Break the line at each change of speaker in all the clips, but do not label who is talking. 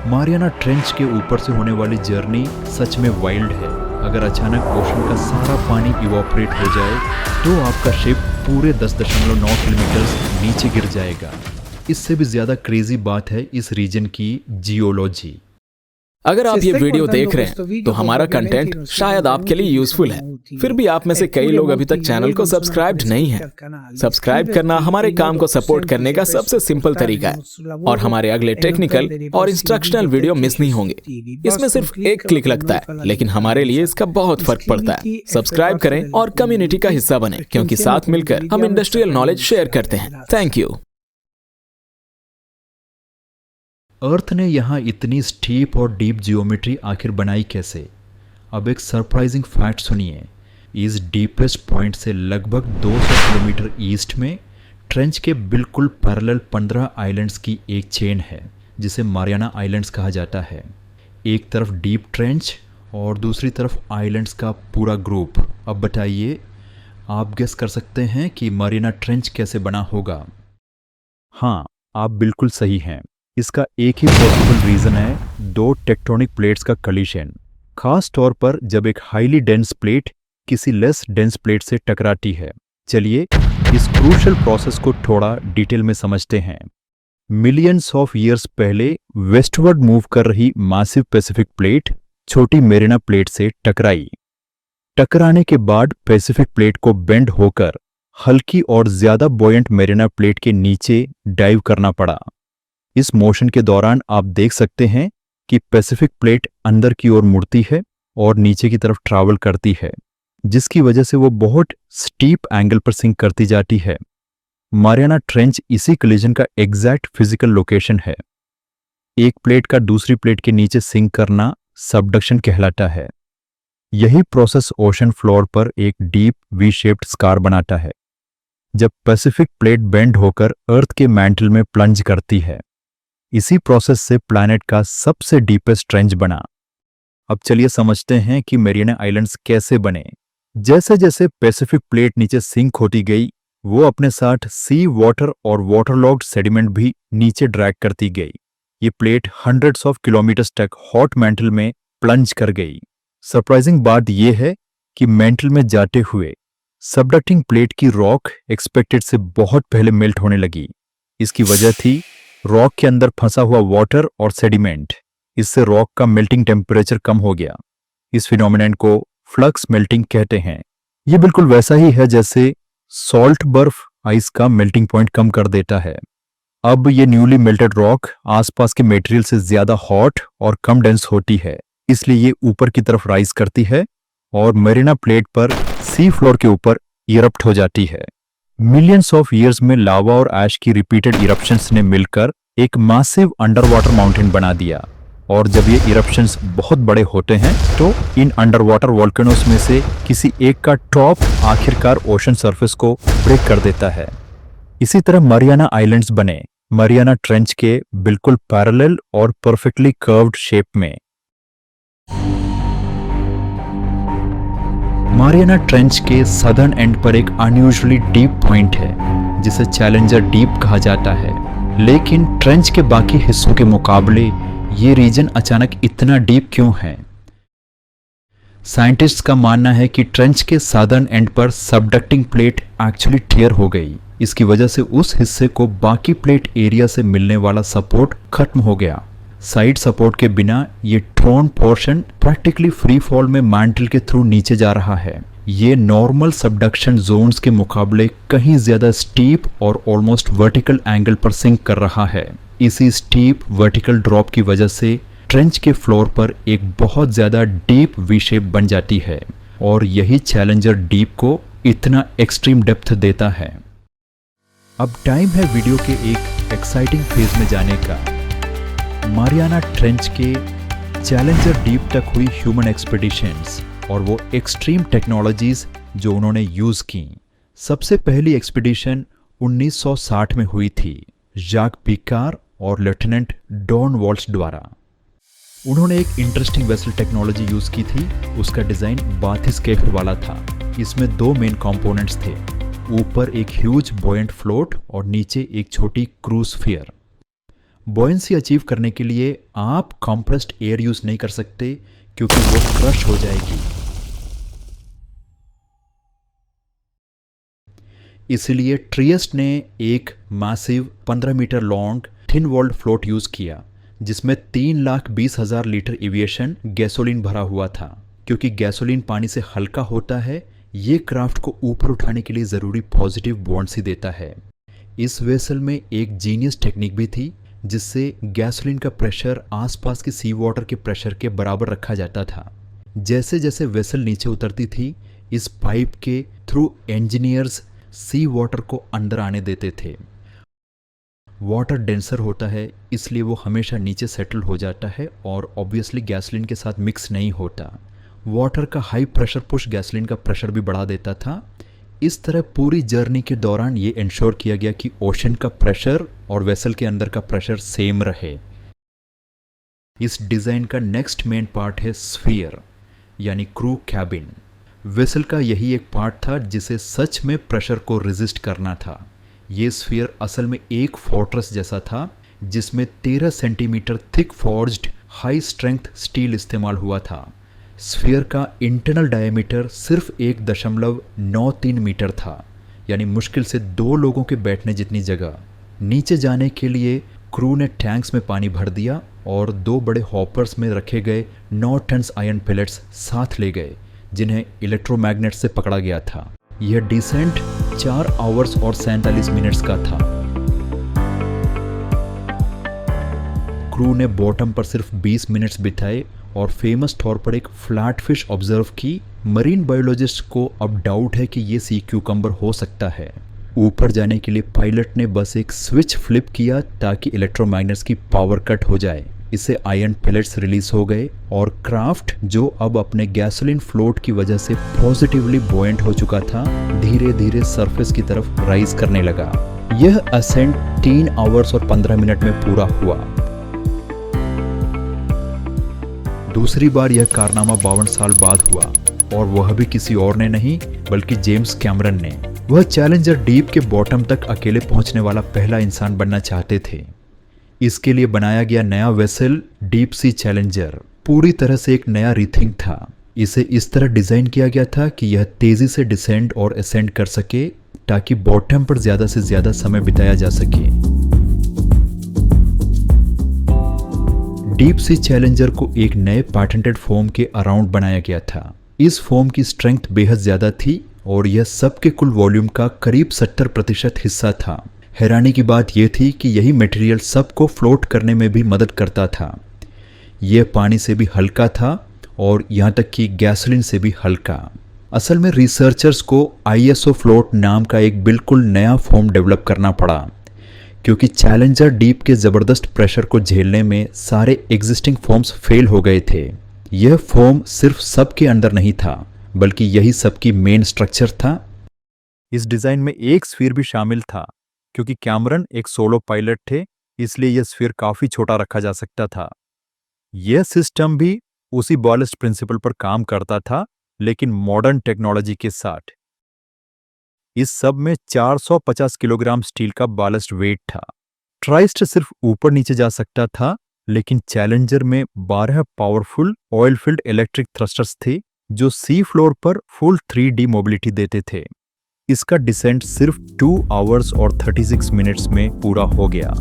Mariana trench के ऊपर से होने वाली जर्नी सच में वाइल्ड है। अगर अचानक ओशन का सारा पानी इवोपरेट हो जाए तो आपका शिप पूरे 10.9 किलोमीटर नीचे गिर जाएगा। इससे भी ज़्यादा क्रेजी बात है इस रीजन की जियोलॉजी।
अगर आप ये वीडियो देख रहे हैं तो हमारा कंटेंट शायद आपके लिए यूजफुल है। फिर भी आप में से कई लोग अभी तक चैनल को सब्सक्राइब नहीं हैं। सब्सक्राइब करना हमारे काम को सपोर्ट करने का सबसे सिंपल तरीका है और हमारे अगले टेक्निकल और इंस्ट्रक्शनल वीडियो मिस नहीं होंगे। इसमें सिर्फ एक क्लिक लगता है, लेकिन हमारे लिए इसका बहुत फर्क पड़ता है। सब्सक्राइब करें और कम्युनिटी का हिस्सा बने, क्योंकि साथ मिलकर हम इंडस्ट्रियल नॉलेज शेयर करते हैं। Thank you.
अर्थ ने यहाँ इतनी स्टीप और डीप जियोमेट्री आखिर बनाई कैसे? अब एक सरप्राइजिंग फैक्ट सुनिए। इस डीपेस्ट पॉइंट से लगभग 200 किलोमीटर ईस्ट में ट्रेंच के बिल्कुल पैरेलल 15 आइलैंड्स की एक चेन है, जिसे मारियाना आइलैंड्स कहा जाता है। एक तरफ डीप ट्रेंच और दूसरी तरफ आइलैंड्स का पूरा ग्रुप। अब बताइए, आप गेस कर सकते हैं कि मारियाना ट्रेंच कैसे बना होगा? हाँ, आप बिल्कुल सही हैं। इसका एक ही पॉसिबल रीज़न है, दो टेक्टोनिक प्लेट्स का कलिशन। खास तौर पर जब एक हाईली डेंस प्लेट किसी लेस डेंस प्लेट से टकराती है। चलिए इस क्रूशल प्रोसेस को थोड़ा डिटेल में समझते हैं। मिलियंस ऑफ ईयर्स पहले वेस्टवर्ड मूव कर रही मासिव पैसिफिक प्लेट छोटी मेरिना प्लेट से टकराई। टकराने के बाद पैसिफिक प्लेट को बेंड होकर हल्की और ज्यादा बॉयंट मेरिना प्लेट के नीचे डाइव करना पड़ा। इस मोशन के दौरान आप देख सकते हैं कि पैसिफिक प्लेट अंदर की ओर मुड़ती है और नीचे की तरफ ट्रैवल करती है, जिसकी वजह से वो बहुत स्टीप एंगल पर सिंक करती जाती है। मारियाना ट्रेंच इसी कलिजन का एग्जैक्ट फिजिकल लोकेशन है। एक प्लेट का दूसरी प्लेट के नीचे सिंक करना सबडक्शन कहलाता है। यही प्रोसेस ओशन फ्लोर पर एक डीप वी शेप्ड स्कार बनाता है जब पैसिफिक प्लेट बेंड होकर अर्थ के मैंटल में प्लंज करती है। इसी प्रोसेस से प्लैनेट का सबसे डीपेस्ट ट्रेंच बना। अब चलिए समझते हैं कि मैरियाना आइलैंड्स कैसे बने। जैसे जैसे पैसिफिक प्लेट नीचे सिंक होती गई, वो अपने साथ सी वाटर और वाटरलॉग्ड सेडिमेंट भी नीचे ड्रैग करती गई। ये प्लेट हंड्रेड्स ऑफ किलोमीटर्स तक हॉट मैंटल में प्लंज कर गई। सरप्राइजिंग बात यह है कि मैंटल में जाते हुए सबडक्टिंग प्लेट की रॉक एक्सपेक्टेड से बहुत पहले मेल्ट होने लगी। इसकी वजह थी रॉक के अंदर फंसा हुआ वाटर और सेडिमेंट। इससे रॉक का मेल्टिंग टेम्परेचर कम हो गया। इस फिनोमिनन को फ्लक्स मेल्टिंग कहते हैं। यह बिल्कुल वैसा ही है जैसे सॉल्ट बर्फ आइस का मेल्टिंग पॉइंट कम कर देता है। अब ये न्यूली मेल्टेड रॉक आसपास के मटेरियल से ज्यादा हॉट और कम डेंस होती है, इसलिए ये ऊपर की तरफ राइज करती है और मैरिना प्लेट पर सी फ्लोर के ऊपर इरप्ट हो जाती है। मिलियंस ऑफ ईयर्स में लावा और ऐश की रिपीटेड इरप्शंस ने मिलकर एक मासिव अंडर वाटर माउंटेन बना दिया। और जब ये इरप्शंस बहुत बड़े होते हैं तो इन अंडर वाटर वोल्केनोस में से किसी एक का टॉप आखिरकार ओशन सरफेस को ब्रेक कर देता है। इसी तरह मारियाना आइलैंड्स बने, मारियाना ट्रेंच के बिल्कुल पैरेलल और परफेक्टली कर्व्ड शेप में। मारियाना ट्रेंच के सदर्न एंड पर एक अनयूजुअली डीप पॉइंट है जिसे चैलेंजर डीप कहा जाता है। लेकिन ट्रेंच के बाकी हिस्सों के मुकाबले ये रीजन अचानक इतना डीप क्यों है? साइंटिस्ट्स का मानना है कि ट्रेंच के सदर्न एंड पर सबडक्टिंग प्लेट एक्चुअली टियर हो गई। इसकी वजह से उस हिस्से को बाकी प्लेट एरिया से मिलने वाला सपोर्ट खत्म हो गया। साइड सपोर्ट के बिना ये thrown portion practically free fall में मैंटल के थ्रू नीचे जा रहा है। ये नॉर्मल सबडक्शन जोन्स के मुकाबले कहीं ज्यादा स्टीप और ऑलमोस्ट वर्टिकल एंगल पर सिंक कर रहा है। इसी स्टीप वर्टिकल ड्रॉप की वजह से ट्रेंच के फ्लोर पर एक बहुत ज्यादा डीप वी शेप बन जाती है और यही चैलेंजर डीप को इतना एक्सट्रीम डेप्थ देता है। अब टाइम है वीडियो के एक एक्साइटिंग फेज में जाने का। मारियाना ट्रेंच के चैलेंजर डीप तक हुई ह्यूमन एक्सपीडिशंस और वो एक्सट्रीम टेक्नोलॉजीज जो उन्होंने यूज की। सबसे पहली एक्सपीडिशन 1960 में हुई थी जाक पिकार और लेफ्टिनेंट डॉन वॉल्श द्वारा। उन्होंने एक इंटरेस्टिंग वेसल टेक्नोलॉजी यूज की थी। उसका डिजाइन बाथिस्केप वाला था। इसमें दो मेन कंपोनेंट्स थे, ऊपर एक ह्यूज बॉयंट फ्लोट और नीचे एक छोटी क्रूज स्फीयर। बॉयंसी अचीव करने के लिए आप कंप्रेस्ड एयर यूज नहीं कर सकते क्योंकि वो क्रश हो जाएगी। इसलिए ट्रिएस्ट ने एक massive 15 metre long thin walled float use किया जिसमें 3,20,000 लीटर एविएशन गैसोलीन भरा हुआ था। क्योंकि गैसोलीन पानी से हल्का होता है, ये क्राफ्ट को ऊपर उठाने के लिए ज़रूरी पॉजिटिव बॉन्ड्सी देता है। इस वेसल में एक जीनियस टेक्निक भी थी जिससे गैसोलीन का प्रेशर आसपास के सी वाटर के प्रेशर के बराबर रखा जाता था। जैसे जैसे वेसल नीचे उतरती थी, इस पाइप के थ्रू इंजीनियर्स सी वाटर को अंदर आने देते थे। वाटर डेंसर होता है इसलिए वो हमेशा नीचे सेटल हो जाता है और ऑब्वियसली गैसोलीन के साथ मिक्स नहीं होता। वाटर का हाई प्रेशर पुश गैसोलीन का प्रेशर भी बढ़ा देता था। इस तरह पूरी जर्नी के दौरान ये इंश्योर किया गया कि ओशन का प्रेशर और वेसल के अंदर का प्रेशर सेम रहे। इस डिज़ाइन का नेक्स्ट मेन पार्ट है स्फीयर यानी क्रू कैबिन। वेसल का यही एक पार्ट था जिसे सच में प्रेशर को रेजिस्ट करना था। ये स्फीयर असल में एक फोर्ट्रेस जैसा था जिसमें 13 centimetre thick forged high strength steel इस्तेमाल हुआ था। स्फीयर का इंटरनल डायमीटर सिर्फ 1.93 मीटर था, यानी मुश्किल से 2 लोगों के बैठने जितनी जगह। नीचे जाने के लिए क्रू ने टैंक्स में पानी भर दिया और 2 बड़े हॉपर्स में रखे गए 9 टन्स आयरन पेलेट्स साथ ले गए जिन्हें इलेक्ट्रोमैग्नेट से पकड़ा गया था। यह डिसेंट 4 आवर्स और 47 मिनट्स का था। क्रू ने बॉटम पर सिर्फ 20 मिनट्स बिताए और फेमस तौर पर एक फ्लैट फिश ऑब्जर्व की। मरीन बायोलॉजिस्ट को अब डाउट है कि ये सी क्यूकम्बर हो सकता है। ऊपर जाने के लिए पायलट ने बस एक स्विच फ्लिप किया ताकि इलेक्ट्रोमैग्नेट्स की पावर कट हो जाए। इससे आयरन पेलेट्स रिलीज हो गए और क्राफ्ट जो अब अपने गैसोलीन फ्लोट की वजह से पॉजिटिवली बॉयंट हो चुका था, धीरे धीरे सरफेस की तरफ राइज करने लगा। यह असेंट 3 आवर्स और 15 मिनट में पूरा हुआ। दूसरी बार यह कारनामा 52 साल बाद हुआ और वह भी किसी और ने नहीं बल्कि जेम्स कैमरन ने। वह चैलेंजर डीप के बॉटम तक अकेले पहुंचने वाला पहला इंसान बनना चाहते थे। इसके लिए बनाया गया नया वेसल डीप सी चैलेंजर पूरी तरह से एक नया रीथिंक था। इसे इस तरह डिजाइन किया गया था कि यह तेजी से डिसेंड और असेंड कर सके ताकि बॉटम पर ज्यादा से ज्यादा समय बिताया जा सके। डीप सी चैलेंजर को एक नए पैटेंटेड फोम के अराउंड बनाया गया था। इस फोम की स्ट्रेंथ बेहद ज्यादा थी और यह सबके कुल वॉल्यूम का करीब 70% हिस्सा था। हैरानी की बात यह थी कि यही मटेरियल सबको फ्लोट करने में भी मदद करता था। यह पानी से भी हल्का था और यहाँ तक कि गैसोलीन से भी हल्का। असल में रिसर्चर्स को ISO फ्लोट नाम का एक बिल्कुल नया फोम डेवलप करना पड़ा क्योंकि चैलेंजर डीप के ज़बरदस्त प्रेशर को झेलने में सारे एग्जिस्टिंग फोम्स फेल हो गए थे। यह फोम सिर्फ सबके अंदर नहीं था बल्कि यही सबकी मेन स्ट्रक्चर था। इस डिज़ाइन में एक स्फीयर भी शामिल था। क्योंकि कैमरन एक सोलो पायलट थे इसलिए यह स्फीयर काफ़ी छोटा रखा जा सकता था। यह सिस्टम भी उसी बॉलिस्ट प्रिंसिपल पर काम करता था लेकिन मॉडर्न टेक्नोलॉजी के साथ। इस सब में 450 किलोग्राम स्टील का बालस्ट वेट था। ट्राइस्ट सिर्फ ऊपर नीचे जा सकता था लेकिन चैलेंजर में 12 powerful oil field electric thrusters थे जो सी फ्लोर पर फुल 3D मोबिलिटी देते थे। इसका डिसेंट सिर्फ 2 आवर्स और 36 मिनट्स में पूरा हो गया।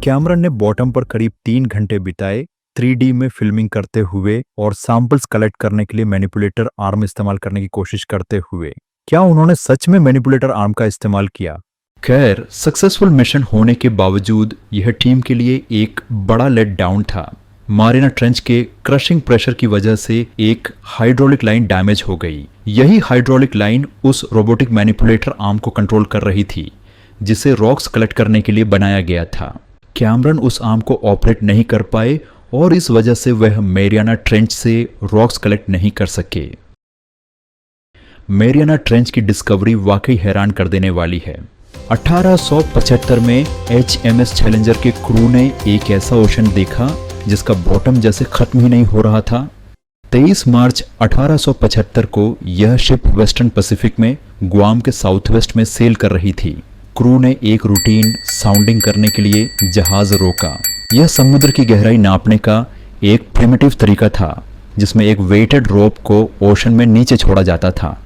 कैमरन ने बॉटम पर करीब 3 घंटे बिताए 3D में फिल्मिंग करते हुए और सैंपल्स कलेक्ट करने के लिए मैनिपुलेटर आर्म इस्तेमाल करने की कोशिश करते हुए। क्या उन्होंने सच में मैनिपुलेटर आर्म का इस्तेमाल किया? खैर, सक्सेसफुल मिशन होने के बावजूद यह टीम के लिए एक बड़ा लेट डाउन था। मारिना ट्रेंच के क्रशिंग प्रेशर की वजह से एक हाइड्रोलिक लाइन डैमेज हो गई। यही हाइड्रोलिक लाइन उस रोबोटिक मैनिपुलेटर आर्म को कंट्रोल कर रही थी जिसे रॉक्स कलेक्ट करने के लिए बनाया गया था। कैमरन उस आर्म को ऑपरेट नहीं कर पाए और इस वजह से वह मैरियाना ट्रेंच से रॉक्स कलेक्ट नहीं कर सके। मैरियाना ट्रेंच की डिस्कवरी वाकई हैरान कर देने वाली है। 1875 में HMS चैलेंजर के क्रू ने एक ऐसा ओशन देखा जिसका बॉटम जैसे खत्म ही नहीं हो रहा था। 23 मार्च 1875 को यह शिप वेस्टर्न पैसिफिक में गुआम के साउथ वेस्ट में सेल कर रही थी। क्रू ने एक रूटीन साउंडिंग करने के लिए जहाज रोका। यह समुद्र की गहराई नापने का एक प्रिमिटिव तरीका था, जिसमें एक वेटेड रोप को ओशन में नीचे छोड़ा जाता था।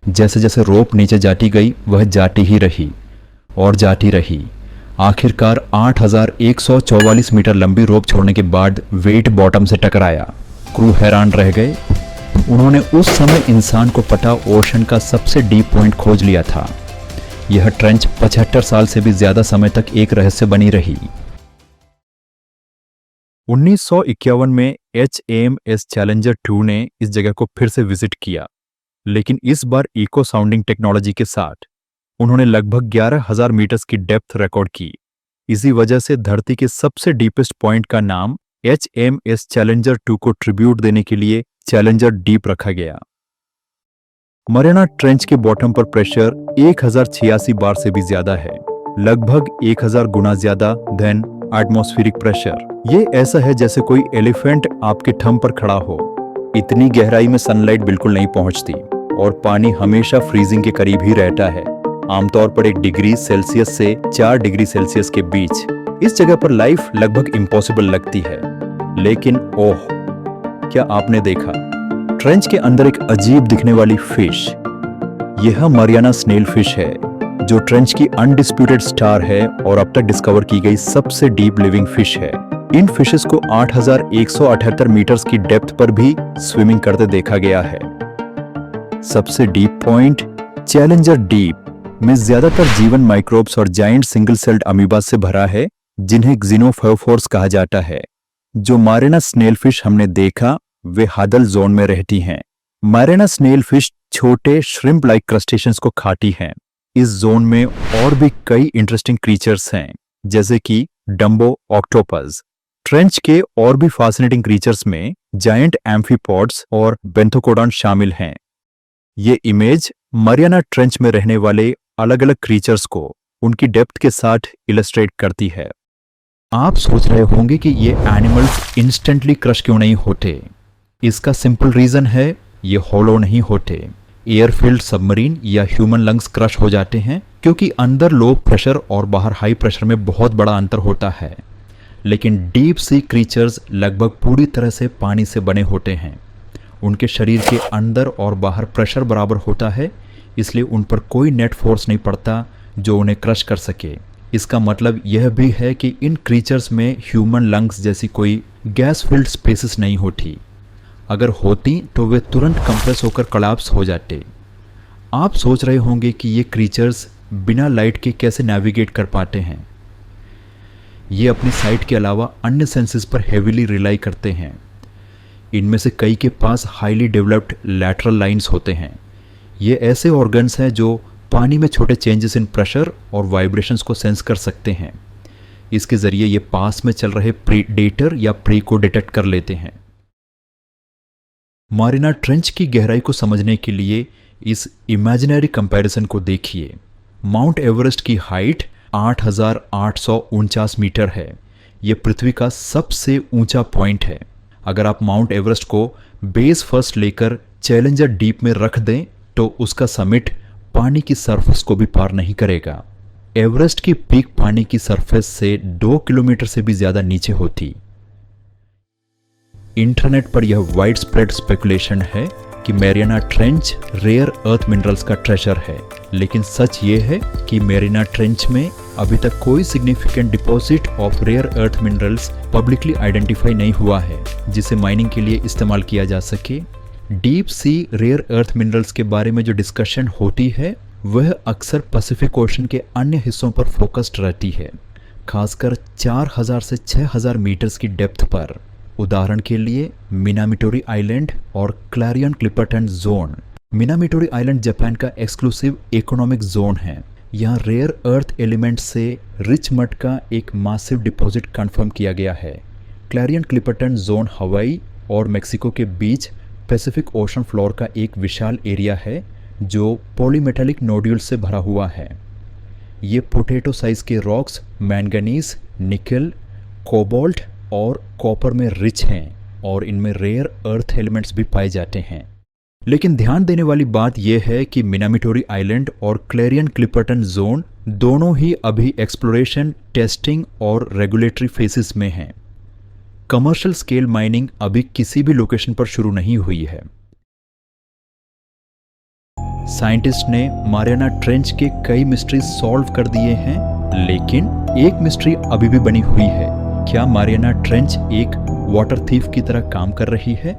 जैसे जैसे रोप नीचे जाती गई, वह जाती ही रही और जाती रही। आखिरकार 8,144 मीटर लंबी रोप छोड़ने के बाद वेट बॉटम से टकराया। क्रू हैरान रह गए। उन्होंने उस समय इंसान को पता ओशन का सबसे डीप पॉइंट खोज लिया था। यह ट्रेंच 75 साल से भी ज्यादा समय तक एक रहस्य बनी रही। 1951 में HMS चैलेंजर 2 ने इस जगह को फिर से विजिट किया, लेकिन इस बार इको साउंडिंग टेक्नोलॉजी के साथ। उन्होंने लगभग 11,000 मीटर्स की डेप्थ रिकॉर्ड की। इसी वजह से धरती के सबसे डीपेस्ट पॉइंट का नाम HMS चैलेंजर 2 को ट्रिब्यूट देने के लिए चैलेंजर डीप रखा गया। मरियाना ट्रेंच के बॉटम पर प्रेशर 1086 बार से भी ज्यादा है, लगभग 1000 गुना ज्यादा देन एटमॉस्फेरिक प्रेशर। ये ऐसा है जैसे कोई एलिफेंट आपके थंब पर खड़ा हो। इतनी गहराई में सनलाइट बिल्कुल नहीं पहुंचती और पानी हमेशा फ्रीजिंग के करीब ही रहता है, आमतौर पर 1 डिग्री सेल्सियस से 4 डिग्री सेल्सियस के बीच। इस जगह पर लाइफ लगभग इम्पॉसिबल लगती है, लेकिन ओह, क्या आपने देखा ट्रेंच के अंदर एक अजीब दिखने वाली फिश? यह मरियाना स्नेल फिश है, जो ट्रेंच की अनडिस्प्यूटेड स्टार है और अब तक डिस्कवर की गई सबसे डीप लिविंग फिश है। इन फिशेस को 8,178 मीटर्स की डेप्थ पर भी स्विमिंग करते देखा गया है। सबसे डीप पॉइंट चैलेंजर डीप में ज्यादातर जीवन माइक्रोब्स और जाइंट सिंगल सेल्ड अमीबा से भरा है, जिन्हें क्सिनोफोर्स कहा जाता है। जो मारियाना स्नेल फिश हमने देखा, वे हादल जोन में रहती हैं। मारियाना स्नेल फिश छोटे श्रिम्प लाइक क्रस्टेशियंस को खाती हैं। इस जोन में और भी कई इंटरेस्टिंग क्रीचर्स हैं, जैसे कि डम्बो ऑक्टोपस। ट्रेंच के और भी फैसिनेटिंग क्रीचर्स में जायंट एम्फीपॉड्स और बेंथोकोडॉन शामिल हैं। ये इमेज मरियाना ट्रेंच में रहने वाले अलग अलग क्रीचर्स को उनकी डेप्थ के साथ इलस्ट्रेट करती है। आप सोच रहे होंगे कि ये एनिमल्स इंस्टेंटली क्रश क्यों नहीं होते। इसका सिंपल रीजन है, ये होलो नहीं होते। एयरफील्ड सबमरीन या ह्यूमन लंग्स क्रश हो जाते हैं क्योंकि अंदर लो प्रेशर और बाहर हाई प्रेशर में बहुत बड़ा अंतर होता है। लेकिन डीप सी क्रीचर्स लगभग पूरी तरह से पानी से बने होते हैं। उनके शरीर के अंदर और बाहर प्रेशर बराबर होता है, इसलिए उन पर कोई नेट फोर्स नहीं पड़ता जो उन्हें क्रश कर सके। इसका मतलब यह भी है कि इन क्रीचर्स में ह्यूमन लंग्स जैसी कोई गैस फिल्ड स्पेसेस नहीं होती। अगर होती तो वे तुरंत कंप्रेस होकर कोलैप्स हो जाते। आप सोच रहे होंगे कि ये क्रीचर्स बिना लाइट के कैसे नेविगेट कर पाते हैं। ये अपनी साइट के अलावा अन्य सेंसेस पर हेवीली रिलाई करते हैं। इनमें से कई के पास हाईली डेवलप्ड लैटरल लाइंस होते हैं। ये ऐसे ऑर्गन्स हैं जो पानी में छोटे चेंजेस इन प्रेशर और वाइब्रेशंस को सेंस कर सकते हैं। इसके जरिए ये पास में चल रहे प्रीडेटर या प्री को डिटेक्ट कर लेते हैं। मारियाना ट्रेंच की गहराई को समझने के लिए इस इमेजिनरी कंपैरिजन को देखिए। माउंट एवरेस्ट की हाइट 8,849 मीटर है। यह पृथ्वी का सबसे ऊंचा पॉइंट है। अगर आप माउंट एवरेस्ट को बेस फर्स्ट लेकर चैलेंजर डीप में रख दें तो उसका समिट पानी की सरफेस को भी पार नहीं करेगा। एवरेस्ट की पीक पानी की सरफेस से 2 किलोमीटर से भी ज्यादा नीचे होती। इंटरनेट पर यह वाइड स्प्रेड स्पेकुलेशन है कि Mariana Trench rare earth minerals का ट्रेजर है, लेकिन सच ये है कि मैरियाना ट्रेंच में अभी तक कोई significant deposit of rare earth minerals publicly identify नहीं हुआ है जिसे माइनिंग के लिए इस्तेमाल किया जा सके। Deep sea rare earth minerals के बारे में जो डिस्कशन होती है वह अक्सर पैसिफिक ओशन के अन्य हिस्सों पर फोकस्ड रहती है, खासकर 4000 से 6000 मीटर्स की डेप्थ पर। उदाहरण के लिए मिनामिटोरी आइलैंड और Clarion Clipperton zone. Minamitori island Japan का एक्सक्लूसिव इकोनॉमिक जोन है। यहाँ रेयर अर्थ एलिमेंट से रिच मड का एक मासिव डिपॉजिट कंफर्म किया गया है। क्लैरियन क्लिपर्टन जोन हवाई और मैक्सिको के बीच पैसिफिक ओशन फ्लोर का एक विशाल एरिया है जो पॉलीमेटालिक नोड्यूल्स से भरा हुआ है। ये पोटैटो साइज के रॉक्स मैंगनीज, निकल, कोबाल्ट और कॉपर में रिच हैं और इनमें रेयर अर्थ एलिमेंट्स भी पाए जाते हैं। लेकिन ध्यान देने वाली बात यह है कि मिनामिटोरी आइलैंड और क्लैरियन क्लिपर्टन जोन दोनों ही अभी एक्सप्लोरेशन, टेस्टिंग और रेगुलेटरी फेसेस में हैं। कमर्शियल स्केल माइनिंग अभी किसी भी लोकेशन पर शुरू नहीं हुई है। साइंटिस्ट ने मारियाना ट्रेंच के कई मिस्ट्री सॉल्व कर दिए हैं, लेकिन एक मिस्ट्री अभी भी बनी हुई है। क्या मारियाना ट्रेंच एक वाटर थीफ की तरह काम कर रही है?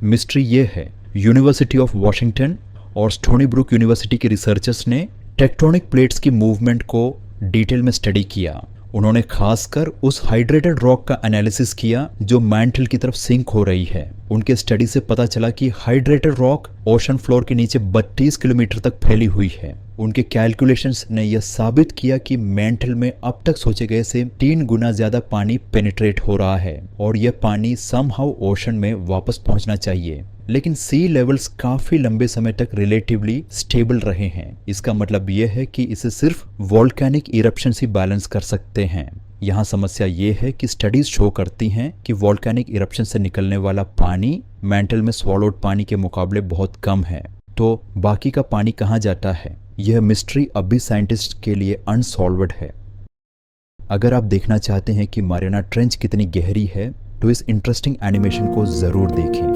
मिस्ट्री ये है, यूनिवर्सिटी ऑफ वॉशिंगटन और स्टोनी ब्रुक यूनिवर्सिटी के रिसर्चर्स ने टेक्टोनिक प्लेट्स की मूवमेंट को डिटेल में स्टडी किया। उन्होंने खासकर उस हाइड्रेटेड रॉक का एनालिसिस किया जो मैंटल की तरफ सिंक हो रही है। उनके स्टडी से पता चला कि हाइड्रेटेड रॉक ओशन फ्लोर के नीचे 32 किलोमीटर तक फैली हुई है। उनके कैलकुलेशंस ने यह साबित किया कि मैंटल में अब तक सोचे गए से 3 गुना ज्यादा पानी पेनिट्रेट हो रहा है और यह पानी समहाउ ओशन में वापस पहुंचना चाहिए। लेकिन सी लेवल्स काफी लंबे समय तक रिलेटिवली स्टेबल रहे हैं। इसका मतलब यह है कि इसे सिर्फ वोल्केनिक इरप्शन ही बैलेंस कर सकते हैं। यहाँ समस्या ये है कि स्टडीज शो करती हैं कि वोल्केनिक इरप्शन से निकलने वाला पानी मैंटल में स्वॉलोड पानी के मुकाबले बहुत कम है। तो बाकी का पानी कहाँ जाता है? यह मिस्ट्री अब भी साइंटिस्ट के लिए अनसॉल्वड है। अगर आप देखना चाहते हैं कि मारियाना ट्रेंच कितनी गहरी है तो इस इंटरेस्टिंग एनिमेशन को जरूर देखें।